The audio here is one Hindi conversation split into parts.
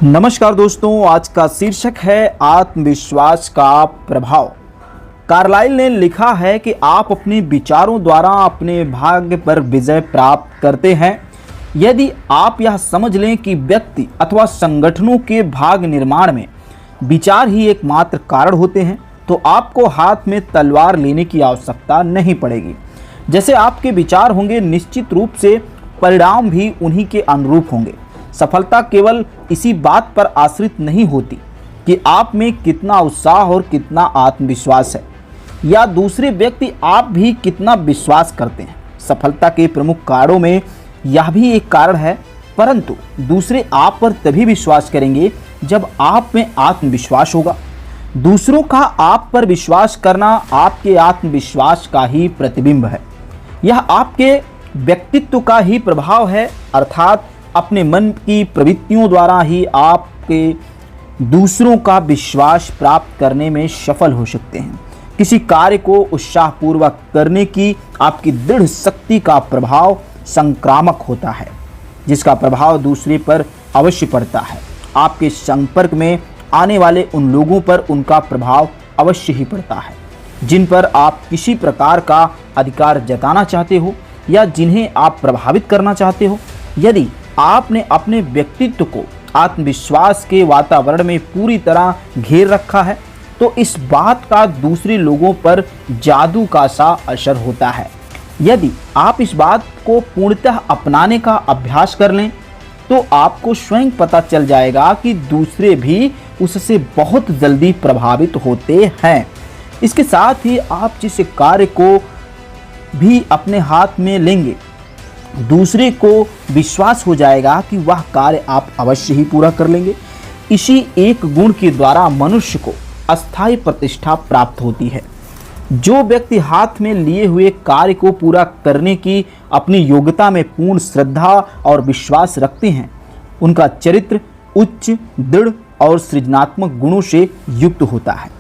नमस्कार दोस्तों, आज का शीर्षक है आत्मविश्वास का प्रभाव। कार्लाइल ने लिखा है कि आप अपने विचारों द्वारा अपने भाग्य पर विजय प्राप्त करते हैं। यदि आप यह समझ लें कि व्यक्ति अथवा संगठनों के भाग्य निर्माण में विचार ही एकमात्र कारण होते हैं, तो आपको हाथ में तलवार लेने की आवश्यकता नहीं पड़ेगी। जैसे आपके विचार होंगे, निश्चित रूप से परिणाम भी उन्हीं के अनुरूप होंगे। सफलता केवल इसी बात पर आश्रित नहीं होती कि आप में कितना उत्साह और कितना आत्मविश्वास है, या दूसरे व्यक्ति आप भी कितना विश्वास करते हैं। सफलता के प्रमुख कारणों में यह भी एक कारण है, परंतु दूसरे आप पर तभी विश्वास करेंगे जब आप में आत्मविश्वास होगा। दूसरों का आप पर विश्वास करना आपके आत्मविश्वास का ही प्रतिबिंब है। यह आपके व्यक्तित्व का ही प्रभाव है, अर्थात अपने मन की प्रवृत्तियों द्वारा ही आपके दूसरों का विश्वास प्राप्त करने में सफल हो सकते हैं। किसी कार्य को उत्साहपूर्वक करने की आपकी दृढ़ शक्ति का प्रभाव संक्रामक होता है, जिसका प्रभाव दूसरे पर अवश्य पड़ता है। आपके संपर्क में आने वाले उन लोगों पर उनका प्रभाव अवश्य ही पड़ता है जिन पर आप किसी प्रकार का अधिकार जताना चाहते हो या जिन्हें आप प्रभावित करना चाहते हो। यदि आपने अपने व्यक्तित्व को आत्मविश्वास के वातावरण में पूरी तरह घेर रखा है, तो इस बात का दूसरे लोगों पर जादू का सा असर होता है। यदि आप इस बात को पूर्णतः अपनाने का अभ्यास कर लें, तो आपको स्वयं पता चल जाएगा कि दूसरे भी उससे बहुत जल्दी प्रभावित होते हैं। इसके साथ ही आप जिस कार्य को भी अपने हाथ में लेंगे, दूसरे को विश्वास हो जाएगा कि वह कार्य आप अवश्य ही पूरा कर लेंगे। इसी एक गुण के द्वारा मनुष्य को अस्थायी प्रतिष्ठा प्राप्त होती है। जो व्यक्ति हाथ में लिए हुए कार्य को पूरा करने की अपनी योग्यता में पूर्ण श्रद्धा और विश्वास रखते हैं, उनका चरित्र उच्च, दृढ़ और सृजनात्मक गुणों से युक्त होता है।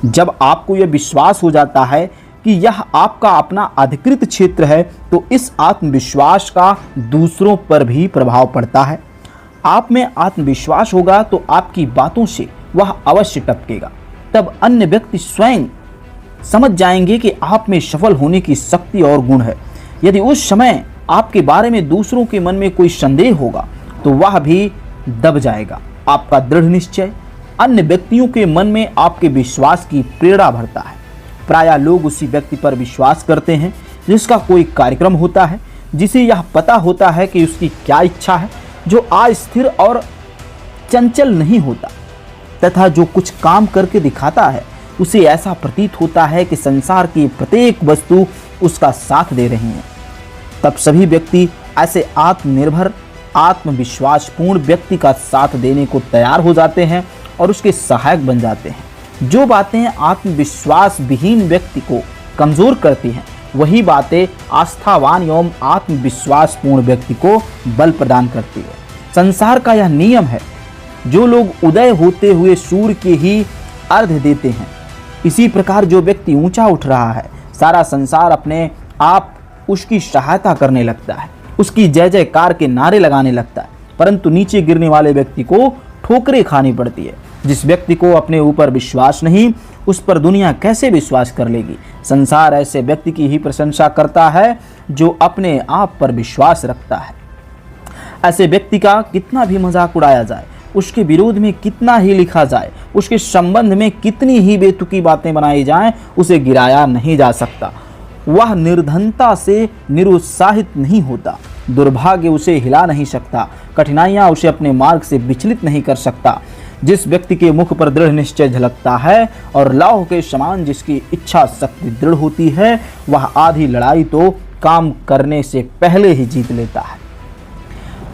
जब आपको यह विश्वास हो जाता है कि यह आपका अपना अधिकृत क्षेत्र है, तो इस आत्मविश्वास का दूसरों पर भी प्रभाव पड़ता है। आप में आत्मविश्वास होगा तो आपकी बातों से वह अवश्य टपकेगा। तब अन्य व्यक्ति स्वयं समझ जाएंगे कि आप में सफल होने की शक्ति और गुण है। यदि उस समय आपके बारे में दूसरों के मन में कोई संदेह होगा, तो वह भी दब जाएगा। आपका दृढ़ निश्चय अन्य व्यक्तियों के मन में आपके विश्वास की प्रेरणा भरता है। प्रायः लोग उसी व्यक्ति पर विश्वास करते हैं जिसका कोई कार्यक्रम होता है, जिसे यह पता होता है कि उसकी क्या इच्छा है, जो अस्थिर और चंचल नहीं होता, तथा जो कुछ काम करके दिखाता है उसे ऐसा प्रतीत होता है कि संसार की प्रत्येक वस्तु उसका साथ दे रही है। तब सभी व्यक्ति ऐसे आत्मनिर्भर, आत्मविश्वासपूर्ण व्यक्ति का साथ देने को तैयार हो जाते हैं और उसके सहायक बन जाते हैं। जो बातें आत्मविश्वास विहीन व्यक्ति को कमजोर करती हैं, वही बातें आस्थावान एवं आत्मविश्वासपूर्ण व्यक्ति को बल प्रदान करती है। संसार का यह नियम है, जो लोग उदय होते हुए सूर्य के ही अर्घ्य देते हैं, इसी प्रकार जो व्यक्ति ऊंचा उठ रहा है, सारा संसार अपने आप उसकी सहायता करने लगता है, उसकी जय जयकार के नारे लगाने लगता है। परंतु नीचे गिरने वाले व्यक्ति को ठोकरें खानी पड़ती है। जिस व्यक्ति को अपने ऊपर विश्वास नहीं, उस पर दुनिया कैसे विश्वास कर लेगी। संसार ऐसे व्यक्ति की ही प्रशंसा करता है जो अपने आप पर विश्वास रखता है। ऐसे व्यक्ति का कितना भी मजाक उड़ाया जाए, उसके विरोध में कितना ही लिखा जाए, उसके संबंध में कितनी ही बेतुकी बातें बनाई जाएं, उसे गिराया नहीं जा सकता। वह निर्धनता से निरुत्साहित नहीं होता, दुर्भाग्य उसे हिला नहीं सकता, कठिनाइयां उसे अपने मार्ग से विचलित नहीं कर सकता। जिस व्यक्ति के मुख पर दृढ़ निश्चय झलकता है और लौह के समान जिसकी इच्छा शक्ति दृढ़ होती है, वह आधी लड़ाई तो काम करने से पहले ही जीत लेता है।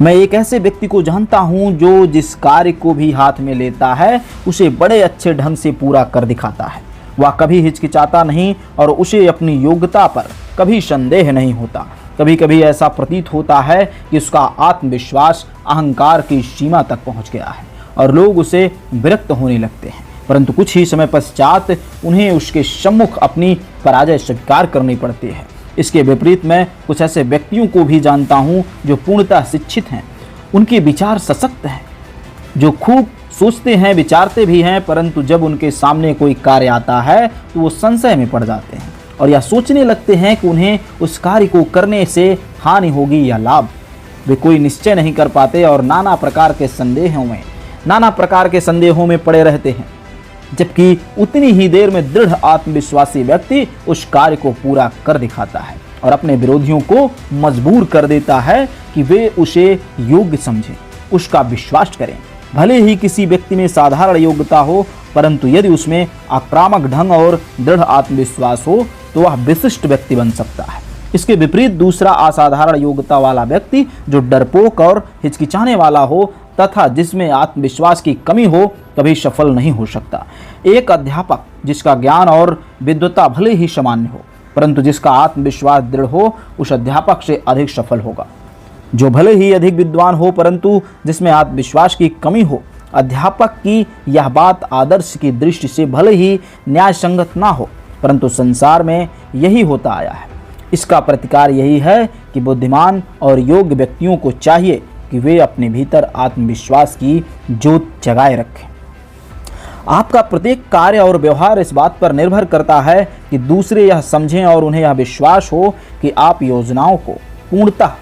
मैं एक ऐसे व्यक्ति को जानता हूं जो जिस कार्य को भी हाथ में लेता है, उसे बड़े अच्छे ढंग से पूरा कर दिखाता है। वह कभी हिचकिचाता नहीं और उसे अपनी योग्यता पर कभी संदेह नहीं होता। कभी कभी ऐसा प्रतीत होता है कि उसका आत्मविश्वास अहंकार की सीमा तक पहुंच गया है और लोग उसे विरक्त होने लगते हैं, परंतु कुछ ही समय पश्चात उन्हें उसके सम्मुख अपनी पराजय स्वीकार करनी पड़ती है। इसके विपरीत मैं कुछ ऐसे व्यक्तियों को भी जानता हूं जो पूर्णतः शिक्षित हैं, उनके विचार सशक्त हैं, जो खूब सोचते हैं, विचारते भी हैं, परंतु जब उनके सामने कोई कार्य आता है तो वो संशय में पड़ जाते हैं और यह सोचने लगते हैं कि उन्हें उस कार्य को करने से हानि होगी या लाभ। वे कोई निश्चय नहीं कर पाते और नाना प्रकार के संदेहों में पड़े रहते हैं, जबकि उतनी ही देर में दृढ़ आत्मविश्वासी व्यक्ति उस कार्य को पूरा कर दिखाता है और अपने विरोधियों को मजबूर कर देता है कि वे उसे योग्य समझें, उसका विश्वास करें। भले ही किसी व्यक्ति में साधारण योग्यता हो, परंतु यदि उसमें आक्रामक ढंग और दृढ़ आत्मविश्वास हो तो वह विशिष्ट व्यक्ति बन सकता है। इसके विपरीत दूसरा असाधारण योग्यता वाला व्यक्ति जो डरपोक और हिचकिचाने वाला हो तथा जिसमें आत्मविश्वास की कमी हो, कभी सफल नहीं हो सकता। एक अध्यापक जिसका ज्ञान और विद्वता भले ही सामान्य हो, परंतु जिसका आत्मविश्वास दृढ़ हो, उस अध्यापक से अधिक सफल होगा। जो भले ही अधिक विद्वान हो, परंतु जिसमें आत्मविश्वास की कमी हो, अध्यापक की यह बात आदर्श की दृष्टि से भले ही न्याय संगत ना हो, परंतु संसार में यही होता आया है। इसका प्रतिकार यही है कि बुद्धिमान और योग्य व्यक्तियों को चाहिए कि वे अपने भीतर आत्मविश्वास की ज्योत जगाए रखें। आपका प्रत्येक कार्य और व्यवहार इस बात पर निर्भर करता है कि दूसरे यह समझें और उन्हें यह विश्वास हो कि आप योजनाओं को पूर्णतः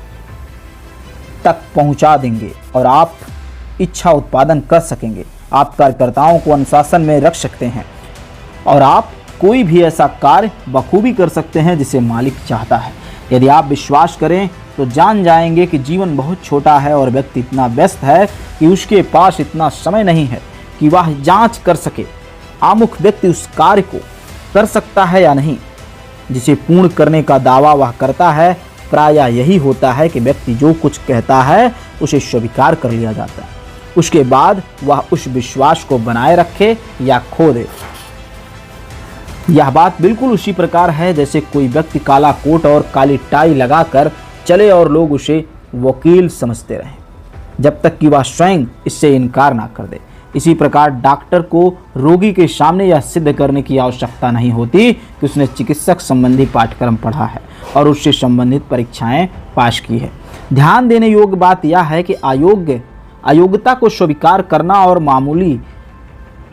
तक पहुंचा देंगे और आप इच्छा उत्पादन कर सकेंगे। आप कार्यकर्ताओं को अनुशासन में रख सकते हैं और आप कोई भी ऐसा कार्य बखूबी कर सकते हैं जिसे मालिक चाहता है। यदि आप विश्वास करें तो जान जाएंगे कि जीवन बहुत छोटा है और व्यक्ति इतना व्यस्त है कि उसके पास इतना समय नहीं है कि वह जांच कर सके आमुख व्यक्ति उस कार्य को कर सकता है या नहीं जिसे पूर्ण करने का दावा वह करता है। प्रायः यही होता है कि व्यक्ति जो कुछ कहता है उसे स्वीकार कर लिया जाता है, उसके बाद वह उस विश्वास को बनाए रखे या खो दे। यह बात बिल्कुल उसी प्रकार है जैसे कोई व्यक्ति काला कोट और काली टाई लगाकर चले और लोग उसे वकील समझते रहें जब तक कि वह स्वयं इससे इनकार ना कर दे। इसी प्रकार डॉक्टर को रोगी के सामने यह सिद्ध करने की आवश्यकता नहीं होती कि उसने चिकित्सक संबंधी पाठ्यक्रम पढ़ा है और उससे संबंधित परीक्षाएं पास की है। ध्यान देने योग्य बात यह है कि अयोग्यता को स्वीकार करना और मामूली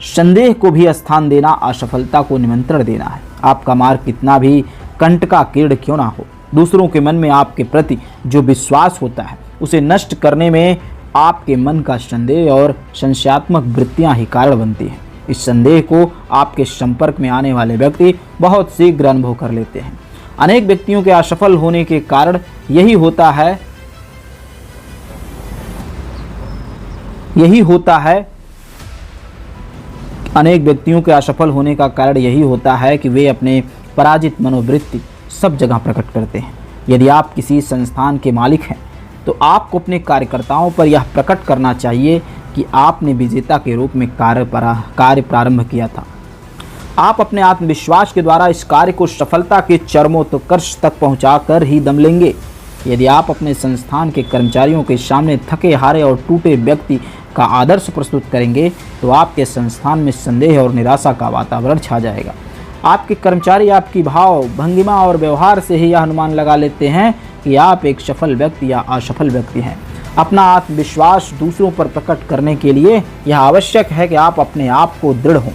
संदेह को भी स्थान देना असफलता को निमंत्रण देना है। आपका मार्ग कितना भी कंटकाकीर्ण क्यों ना हो, दूसरों के मन में आपके प्रति जो विश्वास होता है उसे नष्ट करने में आपके मन का संदेह और संशयात्मक वृत्तियां ही कारण बनती हैं। इस संदेह को आपके संपर्क में आने वाले व्यक्ति बहुत शीघ्र अनुभव कर लेते हैं। अनेक व्यक्तियों के असफल होने के कारण यही होता है कि वे अपने पराजित मनोवृत्ति सब जगह प्रकट करते हैं। यदि आप किसी संस्थान के मालिक हैं तो आपको अपने कार्यकर्ताओं पर यह प्रकट करना चाहिए कि आपने विजेता के रूप में कार्य प्रारंभ किया था। आप अपने आत्मविश्वास के द्वारा इस कार्य को सफलता के चरमोत्कर्ष तक पहुंचाकर ही दम लेंगे। यदि आप अपने संस्थान के कर्मचारियों के सामने थके हारे और टूटे व्यक्ति का आदर्श प्रस्तुत करेंगे तो आपके संस्थान में संदेह और निराशा का वातावरण छा जाएगा। आपके कर्मचारी आपकी भाव, भंगिमा और व्यवहार से ही यह अनुमान लगा लेते हैं कि आप एक सफल व्यक्ति या असफल व्यक्ति हैं। अपना आत्मविश्वास दूसरों पर प्रकट करने के लिए यह आवश्यक है कि आप अपने आप को दृढ़ हों,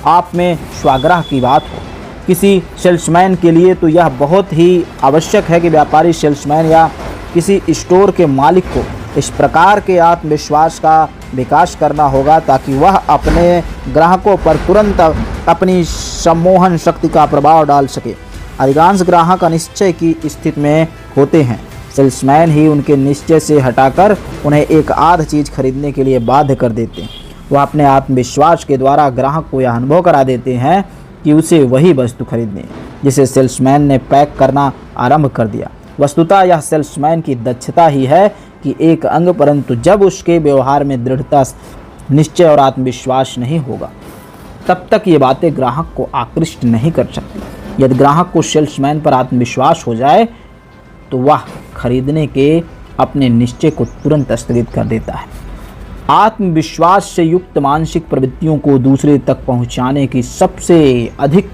आप में स्वाग्रह की बात हो। किसी सेल्समैन के लिए तो यह बहुत ही आवश्यक है कि व्यापारी सेल्समैन या किसी स्टोर के मालिक को इस प्रकार के आत्मविश्वास का विकास करना होगा ताकि वह अपने ग्राहकों पर तुरंत अपनी सम्मोहन शक्ति का प्रभाव डाल सके। अधिकांश ग्राहक अनिश्चय की स्थिति में होते हैं। सेल्समैन ही उनके निश्चय से हटाकर उन्हें एक आध चीज़ खरीदने के लिए बाध्य कर देते हैं। वह अपने आत्मविश्वास के द्वारा ग्राहक को यह अनुभव करा देते हैं कि उसे वही वस्तु खरीदनी है जिसे सेल्समैन ने पैक करना आरंभ कर दिया। वस्तुतः यह सेल्समैन की दक्षता ही है कि एक अंग, परंतु जब उसके व्यवहार में दृढ़ता, निश्चय और आत्मविश्वास नहीं होगा तब तक ये बातें ग्राहक को आकृष्ट नहीं कर सकती। यदि ग्राहक को सेल्समैन पर आत्मविश्वास हो जाए तो वह खरीदने के अपने निश्चय को तुरंत स्थगित कर देता है। आत्मविश्वास से युक्त मानसिक प्रवृत्तियों को दूसरे तक पहुंचाने की सबसे अधिक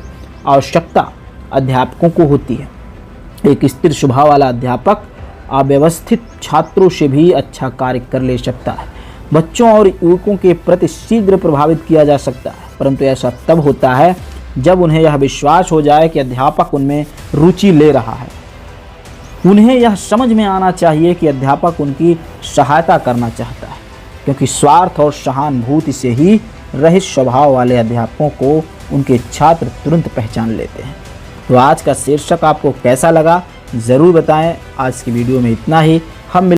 आवश्यकता अध्यापकों को होती है। एक स्थिर स्वभाव वाला अध्यापक अव्यवस्थित छात्रों से भी अच्छा कार्य कर ले सकता है, बच्चों और युवकों के प्रति शीघ्र प्रभावित किया जा सकता है, परंतु ऐसा तब होता है जब उन्हें यह विश्वास हो जाए कि अध्यापक उनमें रुचि ले रहा है। उन्हें यह समझ में आना चाहिए कि अध्यापक उनकी सहायता करना चाहता है, क्योंकि स्वार्थ और सहानुभूति से ही रहित स्वभाव वाले अध्यापकों को उनके छात्र तुरंत पहचान लेते हैं। तो आज का शीर्षक आपको कैसा लगा ज़रूर बताएं। आज की वीडियो में इतना ही। हम